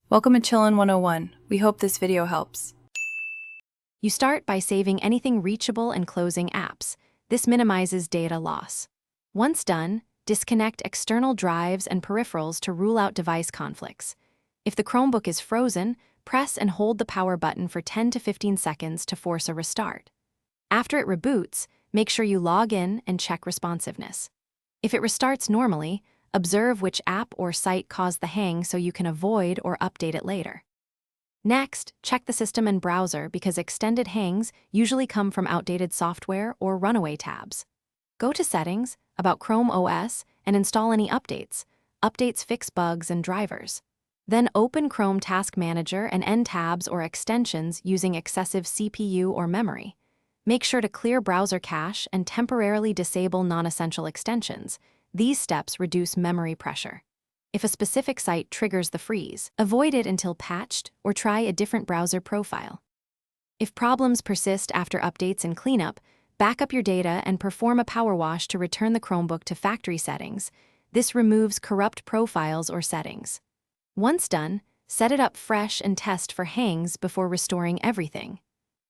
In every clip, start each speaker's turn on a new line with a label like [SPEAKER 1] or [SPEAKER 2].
[SPEAKER 1] Welcome to Chillin' 101. We hope this video helps.
[SPEAKER 2] You start by saving anything reachable and closing apps. This minimizes data loss. Once done, disconnect external drives and peripherals to rule out device conflicts. If the Chromebook is frozen, press and hold the power button for 10 to 15 seconds to force a restart. After it reboots, make sure you log in and check responsiveness. If it restarts normally, observe which app or site caused the hang so you can avoid or update it later. Next, check the system and browser because extended hangs usually come from outdated software or runaway tabs. Go to Settings, About Chrome OS, and install any updates. Updates fix bugs and drivers. Then open Chrome Task Manager and end tabs or extensions using excessive CPU or memory. Make sure to clear browser cache and temporarily disable non-essential extensions. These steps reduce memory pressure. If a specific site triggers the freeze, avoid it until patched or try a different browser profile. If problems persist after updates and cleanup, back up your data and perform a power wash to return the Chromebook to factory settings. This removes corrupt profiles or settings. Once done, set it up fresh and test for hangs before restoring everything.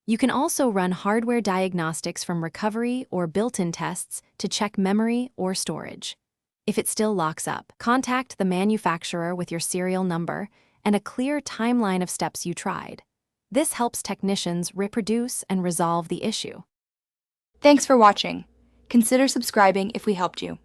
[SPEAKER 2] You can also run hardware diagnostics from recovery or built-in tests to check memory or storage. If it still locks up, contact the manufacturer with your serial number and a clear timeline of steps you tried. This helps technicians reproduce and resolve the issue.
[SPEAKER 3] Thanks for watching. Consider subscribing if we helped you.